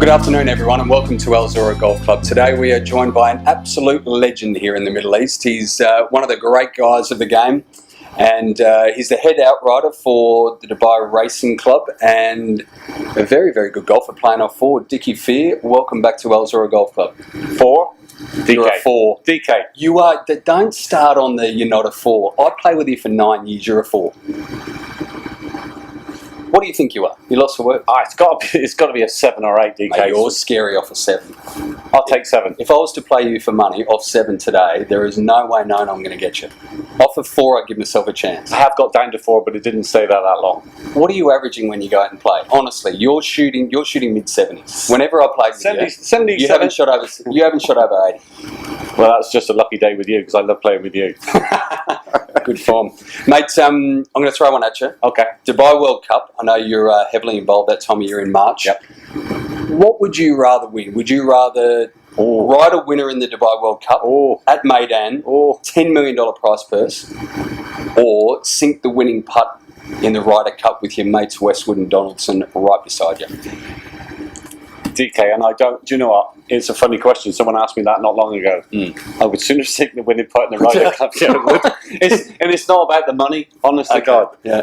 Good afternoon everyone and welcome to Zorah Golf Club. Today we are joined by an absolute legend here in the Middle East. He's one of the great guys of the game and he's the head outrider for the Dubai Racing Club and a very, very good golfer playing off four, Dicky Fear. Welcome back to Zorah Golf Club. Four? You're a four. DK. You are, don't start on the you're not a four. I played with you for 9 years, you're a four. What do you think you are? You lost for work? It's got to be a 7 or 8, DK. Mate, you're scary off a 7. I'll take 7. If I was to play you for money off 7 today, there is no way known I'm going to get you. Off of 4, I'd give myself a chance. I have got down to 4, but it didn't stay that long. What are you averaging when you go out and play? Honestly, you're shooting mid-70s. Whenever I played with 70, you haven't shot over 80. Well, that's just a lucky day with you because I love playing with you. Good form. Mate, I'm going to throw one at you. Okay. Dubai World Cup. I know you're heavily involved that time of year in March. Yep. What would you rather win? Would you rather ride a winner in the Dubai World Cup at Maidan, $10 million prize purse, or sink the winning putt in the Ryder Cup with your mates Westwood and Donaldson right beside you? DK, and do you know what? It's a funny question. Someone asked me that not long ago. I would sooner sink the winning putt in the Ryder Cup. And it's not about the money, honest to God. Yeah.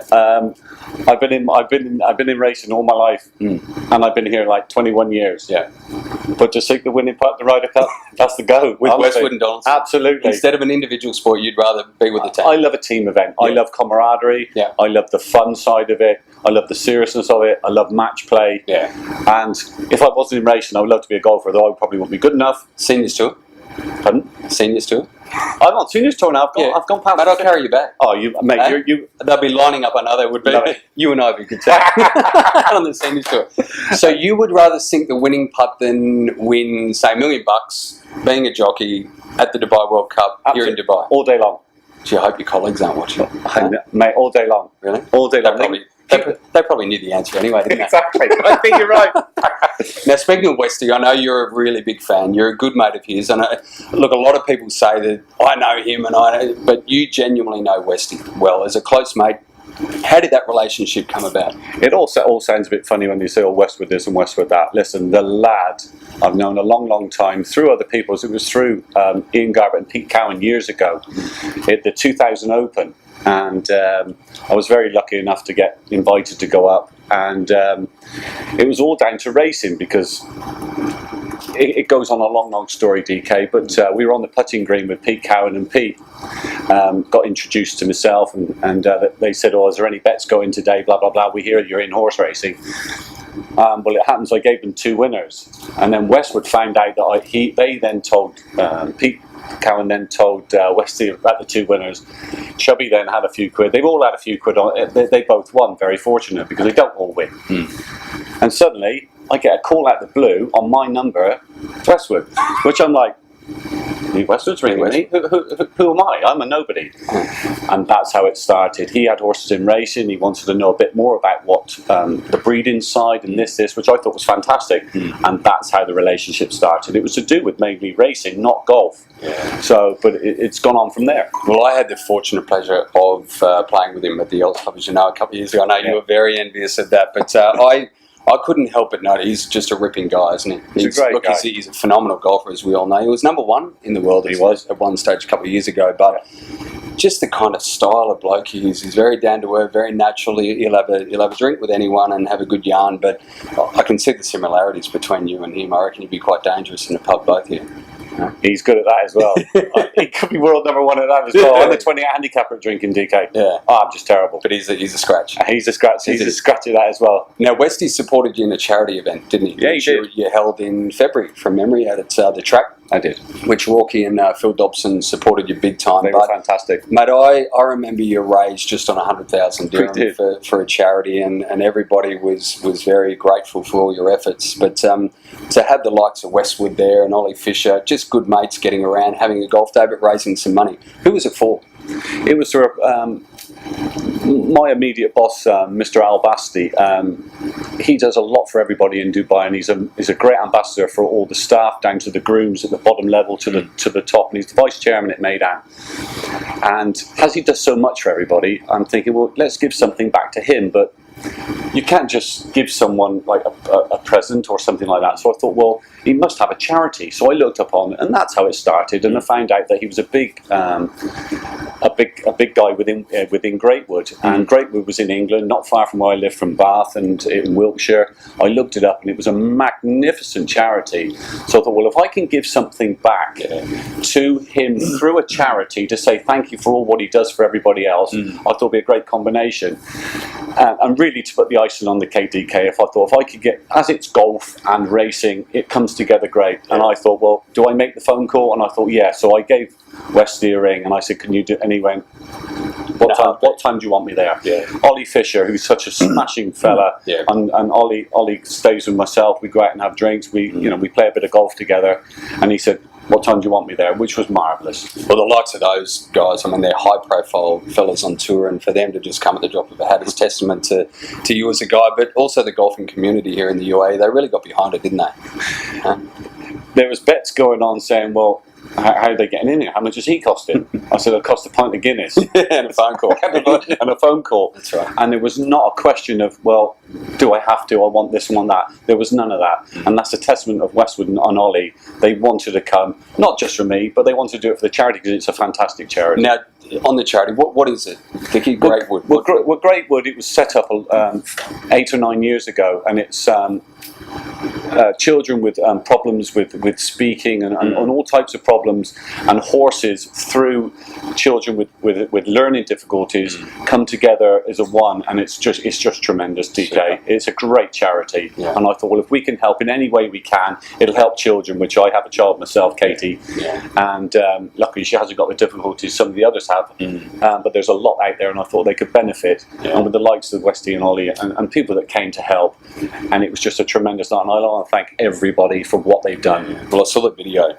I've been in racing all my life, and I've been here like 21 years. Yeah. But to sink the winning putt in the Ryder Cup, that's the go. With Westwood and Donaldson. Absolutely. Instead of an individual sport, you'd rather be with the team. I love a team event. Yeah. I love camaraderie. Yeah. I love the fun side of it. I love the seriousness of it. I love match play. Yeah. And if I wasn't in racing, I would love to be a golfer, though I probably wouldn't be good enough. Seniors tour? Pardon? Seniors tour? I'm on seniors tour now. I've gone past. Mate, I'll carry you back. Oh, mate, they'll be lining up. I know they would be. Lovely. You and I would be good on the seniors tour. So you would rather sink the winning putt than win, say, $1 million being a jockey at the Dubai World Cup here in Dubai? All day long. Gee, I hope your colleagues aren't watching. Mate, all day long. Really? All day long. They probably knew the answer anyway, didn't they? Exactly. I think you're right. Now, speaking of Westy, I know you're a really big fan. You're a good mate of his. And look, a lot of people say that I know him, but you genuinely know Westy well. As a close mate, how did that relationship come about? It all sounds a bit funny when you say, oh, Westwood this and Westwood that. Listen, the lad I've known a long, long time through other people. It was through Ian Garbutt and Pete Cowan years ago at the 2000 Open. And I was very lucky enough to get invited to go up. And it was all down to racing because it goes on a long, long story, DK. But we were on the putting green with Pete Cowan and Pete. Got introduced to myself and they said, oh, is there any bets going today? Blah, blah, blah. We hear you're in horse racing. Well, it happens I gave them 2 winners. And then Westwood found out that they then told Pete Cowan then told Westy about the 2 winners. Chubby then had a few quid. They've all had a few quid on it. They both won, very fortunate, because they don't all win. And suddenly, I get a call out the blue on my number, Westwood, which I'm like, Westwood's ringing me? Who am I? I'm a nobody. And that's how it started. He had horses in racing. He wanted to know a bit more about what the breeding side and this, which I thought was fantastic. And that's how the relationship started. It was to do with mainly racing, not golf. Yeah. So, but it's gone on from there. Well, I had the fortunate pleasure of playing with him at the Elks Club, as you know, a couple of years ago. I know you were very envious of that, but I couldn't help but notice he's just a ripping guy, isn't he? He's a great guy. He's a phenomenal golfer, as we all know. He was #1 in the world. He was at one stage a couple of years ago, but just the kind of style of bloke he is. He's very down to earth, very natural. He'll have a drink with anyone and have a good yarn. But I can see the similarities between you and him. I reckon you'd be quite dangerous in a pub, both of you. He's good at that as well. He could be world #1 at that as well. I'm a 28 handicapper at drinking, DK. Yeah. Oh, I'm just terrible. But he's a scratch. He's a scratch. He's a scratch at that as well. Now, Westy supported you in a charity event, didn't he? Yeah, he did. You held in February, from memory, at the track. I did. Which Rocky and Phil Dobson supported you big time. They were fantastic. Mate, I remember you raised just on 100,000 dirham for a charity, and everybody was very grateful for all your efforts. But to have the likes of Westwood there and Ollie Fisher, just good mates getting around, having a golf day, but raising some money. Who was it for? It was for my immediate boss, Mr. Al Basti. He does a lot for everybody in Dubai, and he's a great ambassador for all the staff, down to the grooms at the bottom level to the top. And he's the vice chairman at Maidan. And as he does so much for everybody, I'm thinking, well, let's give something back to him. But you can't just give someone like a present or something like that. So I thought, well, he must have a charity. So I looked up on it, and that's how it started. And I found out that he was a big guy within Greatwood, and Greatwood was in England, not far from where I live, from Bath and in Wiltshire. I looked it up, and it was a magnificent charity. So I thought, well, if I can give something back to him through a charity to say thank you for all what he does for everybody else, I thought it'd be a great combination. And really, to put the icing on the KDK, I thought if I could get, as it's golf and racing, it comes together great. And I thought, well, do I make the phone call? And I thought, yeah. So I gave Westy a ring, and I said, can you do it? And he went, what time do you want me there? Ollie Fisher, who's such a smashing fella, and Ollie stays with myself. We go out and have drinks. We we play a bit of golf together, and he said, what time do you want me there? Which was marvellous. Well, the likes of those guys, I mean, they're high-profile fellas on tour, and for them to just come at the drop of a hat is testament to you as a guy, but also the golfing community here in the UAE. They really got behind it, didn't they? There was bets going on saying, well, how are they getting in here? How much does he cost it? I said, it cost a pint of Guinness. And a phone call. And a phone call. That's right. And there was not a question of, well, do I have to? I want this and want that. There was none of that. And that's a testament of Westwood and Ollie. They wanted to come, not just for me, but they wanted to do it for the charity because it's a fantastic charity. Now, on the charity, what is it? Dicky, Greatwood? Well, Greatwood, it was set up 8 or 9 years ago, and it's children with problems with speaking and all types of problems, and horses through children with learning difficulties come together as a one, and it's just tremendous, DK. Sure. It's a great charity, and I thought, well, if we can help in any way we can, it'll help children, which I have a child myself, Katie, and luckily she hasn't got the difficulties some of the others have, but there's a lot out there, and I thought they could benefit, and with the likes of Westy and Ollie and people that came to help, and it was just a tremendous night, and I want to thank everybody for what they've done. Well, I saw the video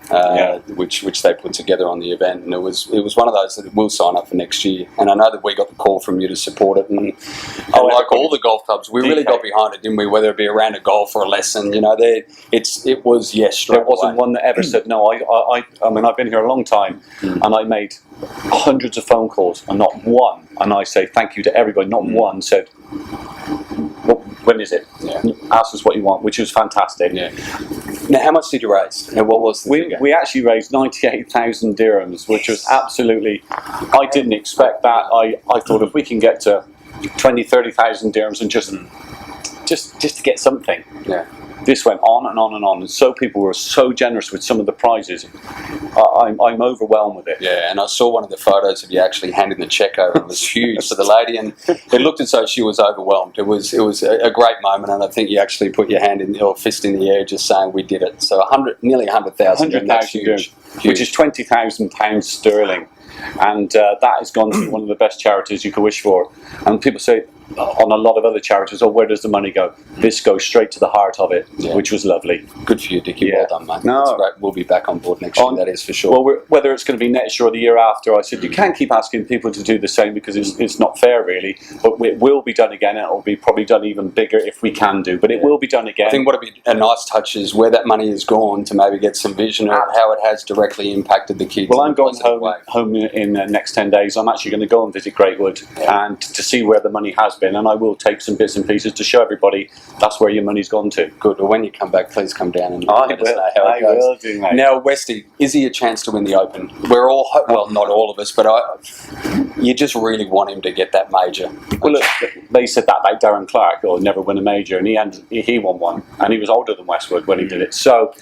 which they put together on the event, and it was one of those that will sign up for next year. And I know that we got the call from you to support it, and like all the golf clubs, we really got behind it, didn't we? Whether it be a round of golf or a lesson, it was yes. There wasn't one that ever said no. I mean, I've been here a long time, and I made hundreds of phone calls, and not one. And I say thank you to everybody. Not one said, well, when is it? Ask us what you want, which was fantastic. Now, how much did you raise? And what was the figure? We actually raised 98,000 dirhams, which was absolutely. I didn't expect that. I thought if we can get to 20, 30,000 dirhams and just to get something. This went on and on and on, and so people were so generous with some of the prizes. I'm overwhelmed with it. Yeah, and I saw one of the photos of you actually handing the check over. It was huge for the lady, and it looked as though she was overwhelmed. It was a great moment, and I think you actually put your hand in your fist in the air, just saying we did it. So nearly 100,000, huge, which is £20,000 sterling, and that has gone to one of the best charities you could wish for. And people say, on a lot of other charities, where does the money go? This goes straight to the heart of it, which was lovely. Good for you, Dicky. Well done, mate. No. That's great. We'll be back on board next year, that is for sure. Well, whether it's going to be next year or the year after, I said, you can't keep asking people to do the same because it's not fair, really. But it will be done again. It'll be probably done even bigger if we can do, but it will be done again. I think what would be a nice touch is where that money has gone to maybe get some vision of how it has directly impacted the kids. Well, I'm going home in the next 10 days. I'm actually going to go and visit Greatwood and to see where the money has been, and I will take some bits and pieces to show everybody that's where your money's gone to. Good. Well, when you come back, please come down and let us know how it goes. Will do, mate. Now, Westy, is he a chance to win the Open? We're all, well, not all of us, but you just really want him to get that major. Well, look, they said that about Darren Clark, or never win a major, and he won one, and he was older than Westwood when he did it. So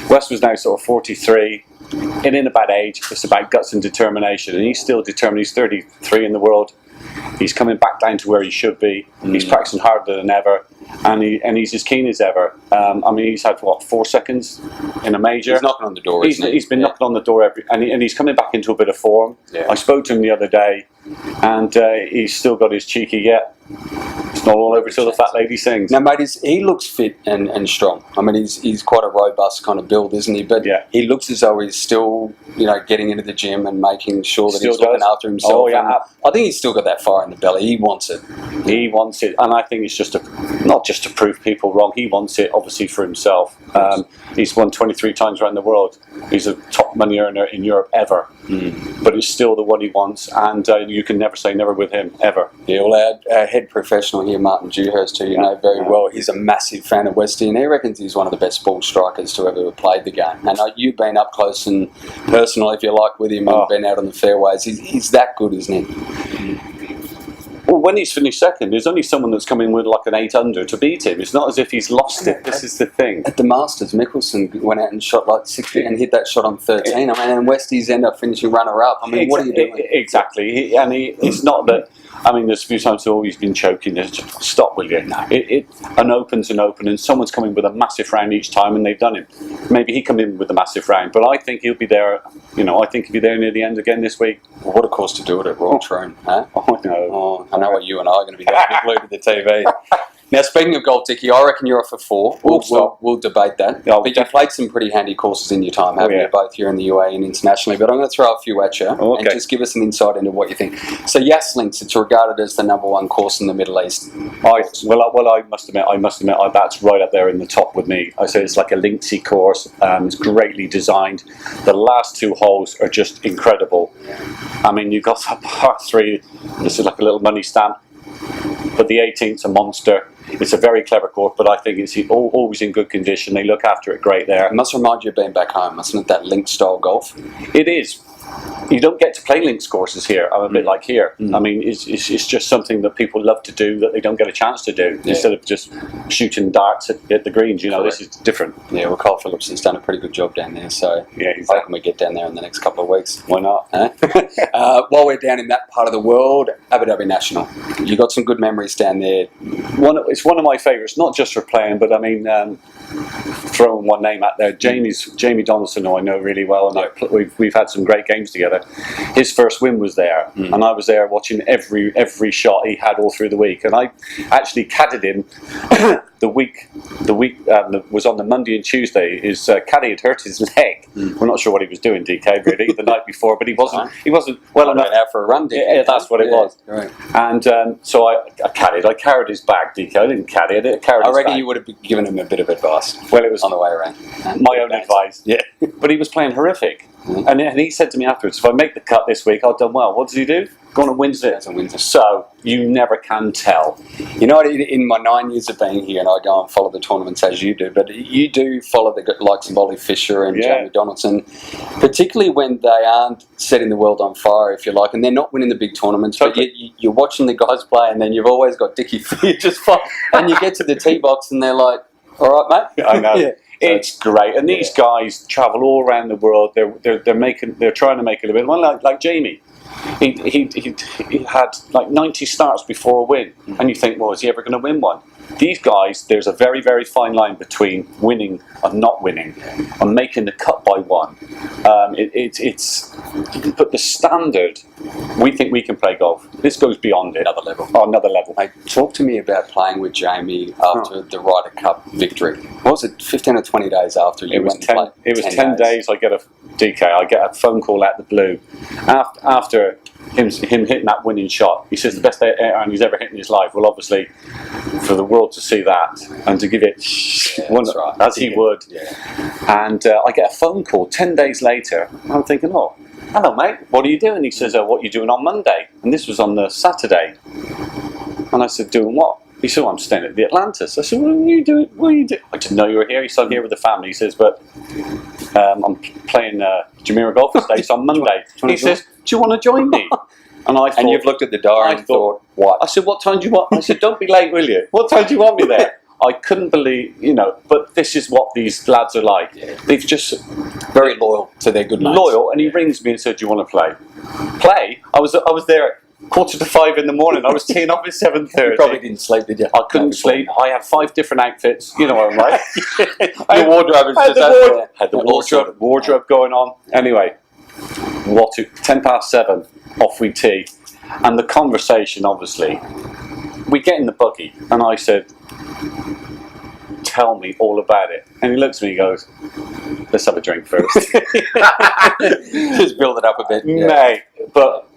Westwood's now sort of 43. And in a bad age, it's about guts and determination, and he's still determined. He's 33 in the world. He's coming back down to where he should be. He's practicing harder than ever, and he's as keen as ever. I mean, he's had 4 seconds in a major. He's knocking on the door. He's been knocking on the door and he's coming back into a bit of form. I spoke to him the other day, and he's still got his cheeky yet. It's not all over till the fat lady sings. Now, mate, he looks fit and strong. I mean, he's quite a robust kind of build, isn't he? But he looks as though he's still, getting into the gym and making sure that he's looking after himself. Oh, yeah. I think he's still got that fire in the belly. He wants it. He wants it, and I think it's just not just to prove people wrong. He wants it, obviously, for himself. He's won 23 times around the world. He's a top money earner in Europe ever. But it's still the one he wants, and you can never say never with him, ever. Yeah, well, our head professional here, Martin Dewhurst, who you know very well, he's a massive fan of Westie, and he reckons he's one of the best ball strikers to ever played the game. And you've been up close and personal, if you like, with him and been out on the fairways. He's that good, isn't he? Well, when he's finished second, there's only someone that's come in with like an 8 under to beat him. It's not as if he's lost it. This is the thing. At the Masters, Mickelson went out and shot like 60 and hit that shot on 13. I mean, and Westie's end up finishing runner-up. I mean, what are you doing? Exactly. It's not that... I mean, there's a few times he's been choking. Just stop, will you? No. An open's an open, and someone's coming with a massive round each time, and they've done it. Maybe he come in with a massive round, but I think he'll be there. I think he'll be there near the end again this week. Well, what a course to do it at Royal Troon, huh? I know. Oh, I know what you and I are going to be doing. Glued to the TV. Now, speaking of golf, Dicky, I reckon you're off for 4. We'll debate that. But you've played some pretty handy courses in your time, haven't you? Both here in the UAE and internationally. But I'm going to throw a few at you and just give us an insight into what you think. So, Yas Links, it's regarded as the #1 course in the Middle East. I must admit, that's right up there in the top with me. I say it's like a linksy course. It's greatly designed. The last 2 holes are just incredible. I mean, you've got that par 3. This is like a little money stamp. But the 18th's a monster. It's a very clever course, but I think it's always in good condition. They look after it great there. It must remind you of being back home, mustn't it, that links style golf? It is. You don't get to play links courses here. I'm a bit like here. I mean, it's just something that people love to do that they don't get a chance to do. Instead of just shooting darts at the greens, this is different. Yeah, well, Cole Phillipson's done a pretty good job down there, so I reckon we get down there in the next couple of weeks. Why not? While we're down in that part of the world, Abu Dhabi National. You got some good memories down there. It's one of my favourites, not just for playing, but I mean, throwing one name out there, Jamie Donaldson, who I know really well, and we've had some great games together. His first win was there, and I was there watching every shot he had all through the week, and I actually caddied him the week was on the Monday and Tuesday. His caddy had hurt his leg. We're not sure what he was doing, DK, really, the night before, but he wasn't well enough out for a run. Yeah, that's what it was. Right. And so I carried his bag, DK. I didn't caddy it. I reckon you would have given him a bit of advice. Well, it was on the way around. My own advice. Yeah, but he was playing horrific. And he said to me afterwards, if I make the cut this week, I've done well. What does he do? Go on and wins it. So you never can tell. You know, in my 9 years of being here, and I go and follow the tournaments as you do, but you do follow the likes of Ollie Fisher and Jamie Donaldson, particularly when they aren't setting the world on fire, if you like, and they're not winning the big tournaments, but you're watching the guys play, and then you've always got Dicky Fear just fine, and you get to the tee box and they're like, all right, mate. I know. It's great, and these guys travel all around the world. They're trying to make it a bit. Well, like Jamie, he had like 90 starts before a win, and you think, well, is he ever going to win one? These guys, there's a very, very fine line between winning and not winning, and making the cut by one. But the standard, we think we can play golf. This goes beyond it. Another level. Oh, another level. Hey, talk to me about playing with Jamie after the Ryder Cup victory. What was it, 15 or 20 days after you went to play? It was 10 days. I get a phone call out the blue after him hitting that winning shot. He says the best iron he's ever hit in his life. Well, obviously, for the world to see that and to give it as he would. Yeah. And I get a phone call 10 days later. I'm thinking, oh, hello, mate. What are you doing? He says, what are you doing on Monday? And this was on the Saturday. And I said, doing what? He said, I'm staying at the Atlantis. I said, what are you doing? I didn't know you were here. He said, I'm here with the family. He says, but I'm playing Jumeirah Golf Estates on Monday. He says, do you want to join me? And I thought, and you've looked at the diary and thought, what? I said, what time do you want? I said, don't be late, will you? What time do you want me there? I couldn't believe, but this is what these lads are like. They've just... Very loyal to their good mates. Loyal, and he rings me and said, do you want to play? Play? I was there at 4:45 in the morning. I was teeing off at 7:30. You probably didn't sleep, did you? I couldn't sleep. I had 5 different outfits. You know what I'm like. Your wardrobe is just out there. Had the wardrobe going on. Anyway, 7:10, off we tee. And the conversation, obviously, we get in the buggy, and I said, tell me all about it. And he looks at me and goes, let's have a drink first. Just build it up a bit. Mate, but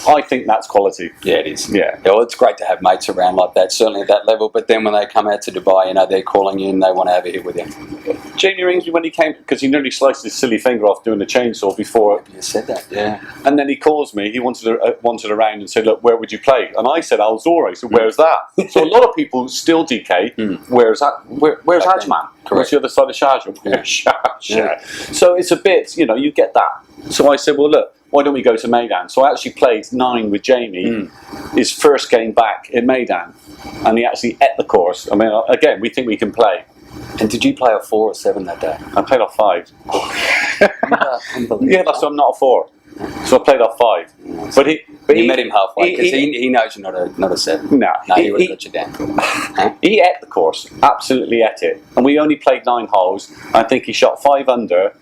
I think that's quality. Yeah, it is. Yeah. Well, it's great to have mates around like that, certainly at that level. But then when they come out to Dubai, they're calling you and they want to have a hit with you. Jamie rings me when he came because he nearly sliced his silly finger off doing the chainsaw before. You said that, yeah. And then he calls me. He wanted a round and said, "Look, where would you play?" And I said, "Al Zorah." He said, "Where's that?" So a lot of people still DK. Where's that? Where's Ajman? Where's the other side of Sharjah? Where's Sharjah? Yeah. So it's a bit, you get that. So I said, "Well, look, why don't we go to Maidan?" So I actually played 9 with Jamie, his first game back in Maidan, and he actually ate the course. I mean, again, we think we can play. And did you play off 4 or 7 that day? I played off 5. Unbelievable. Yeah, so I'm not a 4. So I played off 5. But you met him halfway because he knows you're not a 7. No, he would have got you down. He ate the course, absolutely ate it. And we only played 9 holes. I think he shot 5 under,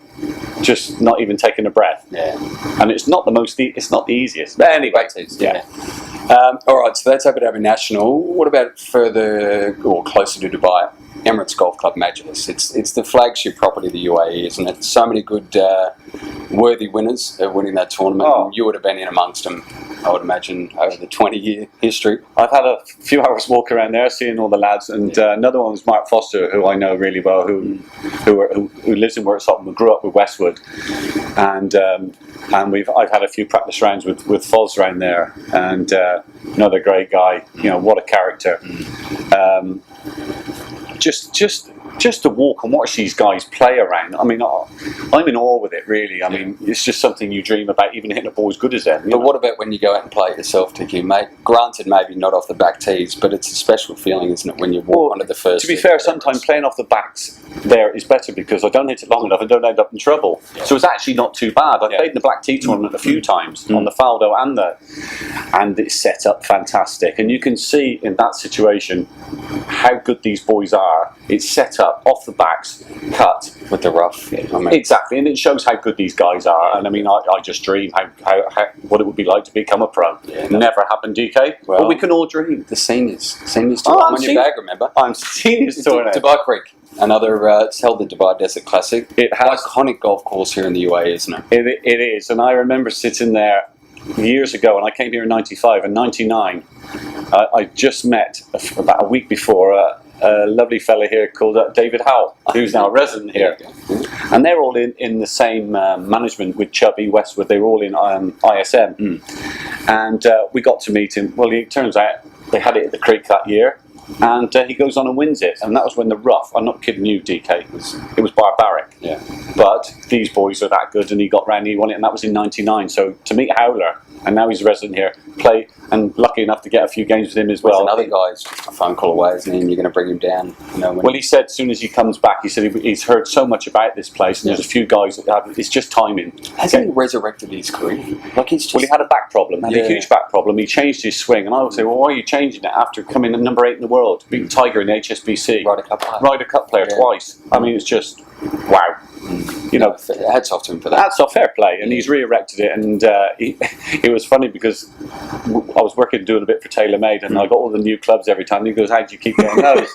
just not even taking a breath. Yeah. And it's not it's not the easiest. But anyway, yeah. All right, so that's Abu Dhabi National. What about further or closer to Dubai? Emirates Golf Club Majlis. It's the flagship property of the UAE, isn't it? So many good, worthy winners of winning that tournament. Oh. You would have been in amongst them, I would imagine, over the 20-year history. I've had a few hours walk around there, seeing all the lads, and another one was Mark Foster, who I know really well, who lives in Worksop and grew up with Westwood, and I've had a few practice rounds with Foz around there, and another great guy. What a character. Just to walk and watch these guys play around. I mean, I'm in awe with it, really. I mean, it's just something you dream about, even hitting a ball as good as them. But what about when you go out and play it yourself, Dicky, mate? Granted, maybe not off the back tees, but it's a special feeling, isn't it, when you walk onto the first To be fair, sometimes playing off the backs there is better because I don't hit it long enough and don't end up in trouble. Yeah. So it's actually not too bad. I played in the Black Tee tournament a few times on the Faldo and it's set up fantastic. And you can see in that situation how good these boys are. It's set up off the backs, cut with the rough. Exactly, and it shows how good these guys are. And I mean, I just dream how what it would be like to become a pro. Yeah, Never happened, DK. Well, but we can all dream. The seniors tour on your bag. Remember, I'm seniors tour. Dubai Creek, another. It's held the Dubai Desert Classic. It has iconic golf course here in the UAE, isn't it? It is, and I remember sitting there years ago, and I came here in '95 and '99. I just met about a week before a lovely fella here called David Howell, who's now a resident here. And they're all in the same management with Chubby, Westwood. They were all in ISM. And we got to meet him. Well, it turns out they had it at the Creek that year. And he goes on and wins it. And that was when the rough, I'm not kidding you, DK, it was barbaric. Yeah. But these boys are that good, and he got round, he won it, and that was in '99. So to meet Howler, and now he's a resident here, play, and lucky enough to get a few games with him as well. Another guy's a phone call away, isn't he? And you're going to bring him down. Well, he said as soon as he comes back, he said he's heard so much about this place, and there's a few guys that have, it's just timing. Hasn't he resurrected his career? Like he's just... Well, he had a back problem, a huge back problem. He changed his swing, and I would say, well, why are you changing it after coming in number 8 in the world, beating Tiger in the HSBC, Ryder Cup player twice? I mean, it's just wow. Hats off to him for that. Hats off, fair play, and he's re-erected it. And it was funny because I was doing a bit for TaylorMade, and I got all the new clubs every time. And he goes, "How do you keep getting those?"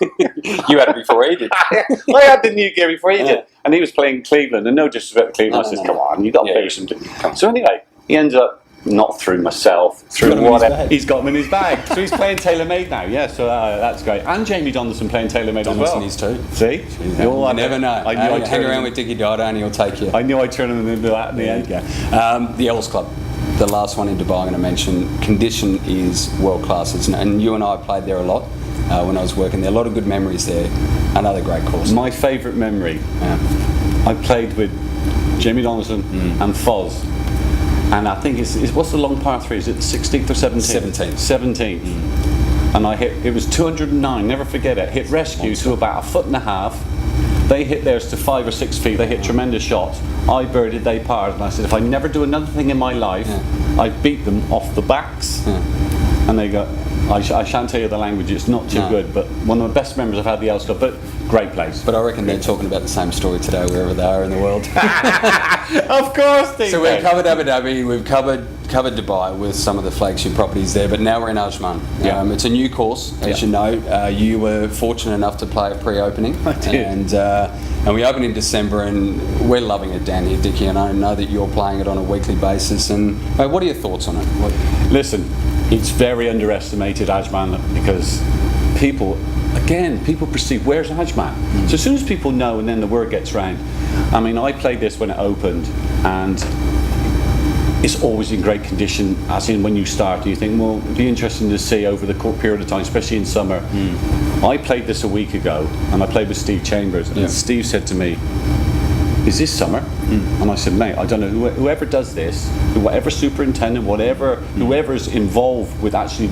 You had it before he did. I had the new gear before he did, and he was playing Cleveland. And no disrespect to Cleveland, I said, "Come on, you got to play some." So anyway, he ends up. Not through myself, through whatever. He's got them in his bag. So he's playing TaylorMade now, so that's great. And Jamie Donaldson playing TaylorMade as well. Is too. See? You never know. I knew I'd hang around with Dicky Dada and he'll take you. I knew I'd turn him into that in the end. The Ells Club, the last one in Dubai I'm going to mention, condition is world class, isn't it? And you and I played there a lot when I was working there. A lot of good memories there. Another great course. My favourite memory, I played with Jamie Donaldson and Foz. And I think it's what's the long par 3? Is it the 16th or 17th? 17th. And I hit, it was 209, never forget it. Hit rescue to about 1.5 feet. They hit theirs to 5 or 6 feet. They hit tremendous shots. I birdied, they parred. And I said, if I never do another thing in my life, I beat them off the backs. And they go, I shan't tell you the language, it's not too good, but one of the best memories I've had the Ells Club, but great place. But I reckon they're talking about the same story today wherever they are in the world. Of course they So we've covered Abu Dhabi, we've covered covered Dubai with some of the flagship properties there, but now we're in Ajman. Yeah. It's a new course, as you know. You were fortunate enough to play a pre-opening. I did. And we opened in December, and we're loving it down here, Dicky, and I know that you're playing it on a weekly basis. And mate, what are your thoughts on it? Listen, it's very underestimated, Ajman, because people perceive, where's Ajman? So as soon as people know, and then the word gets round. I mean, I played this when it opened, and it's always in great condition, as in when you start, you think, well, it'd be interesting to see over the period of time, especially in summer. I played this a week ago, and I played with Steve Chambers, and Steve said to me, is this summer? And I said, mate, I don't know, whoever does this, whatever superintendent, whoever's involved with actually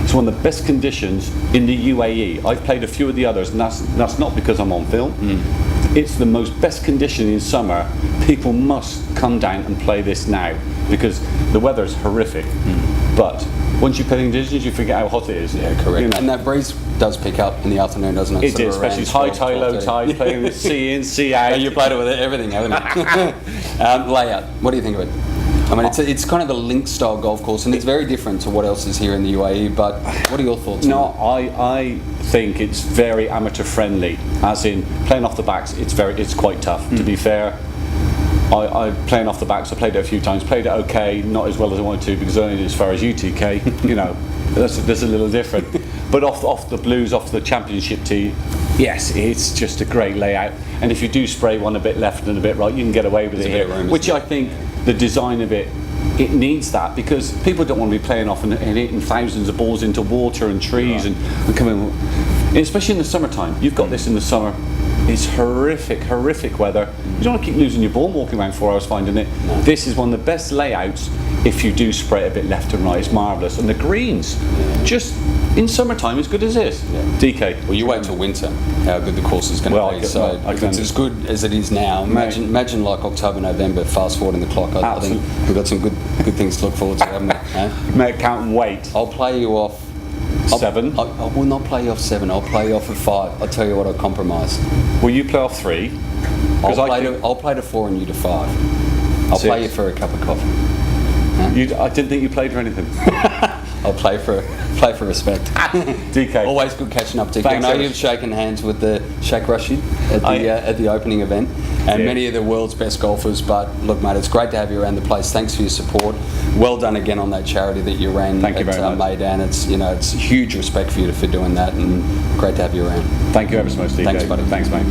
it's one of the best conditions in the UAE. I've played a few of the others, and that's not because I'm on film. It's the most best condition in summer. People must come down and play this now, because the weather's horrific. But once you play the conditions, you forget how hot it is. Yeah, correct. You know? And that breeze does pick up in the afternoon, doesn't it? It did, especially high tide, low tide, playing with sea in, sea out. You played it with everything, haven't you? Layout, what do you think of it? I mean, it's kind of the link style golf course, and it's very different to what else is here in the UAE, but what are your thoughts on it? I think it's very amateur friendly, as in playing off the backs, it's quite tough. To be fair, I playing off the backs, I played it a few times, played it okay, not as well as I wanted to, because only as far as UTK, you know, that's a little different. But off the blues, off the championship tee, yes, it's just a great layout. And if you do spray one a bit left and a bit right, you can get away with it here, which I think the design of it needs that, because people don't want to be playing off and hitting thousands of balls into water and trees and coming, especially in the summertime. You've got this in the summer. It's horrific weather. You don't want to keep losing your ball walking around 4 hours finding it. This is one of the best layouts if you do spray it a bit left and right. It's marvellous. And the greens, just in summertime, as good as this. DK. Well, you wait till winter, how good the course is going to be. So if it's as good as it is now, imagine like October, November, fast forwarding the clock. I think we've got some good things to look forward to, haven't we? Mate, can't wait. I'll play you off 7. I will not play you off 7. I'll play you off at 5. I'll tell you what, I'll compromise. Will you play off 3? I'll play to 4 and you to 5. I'll play you for a cup of coffee. I didn't think you played for anything. I'll play for respect. DK. Always good catching up, Dicky. I know you've shaken hands with the Sheikh Rashid at the opening event, and many of the world's best golfers. But look, mate, it's great to have you around the place. Thanks for your support. Well done again on that charity that you ran. Thank you very much. Maidan. It's huge respect for you for doing that, and great to have you around. Thank you ever so much, DK. Thanks, buddy. Thanks, mate.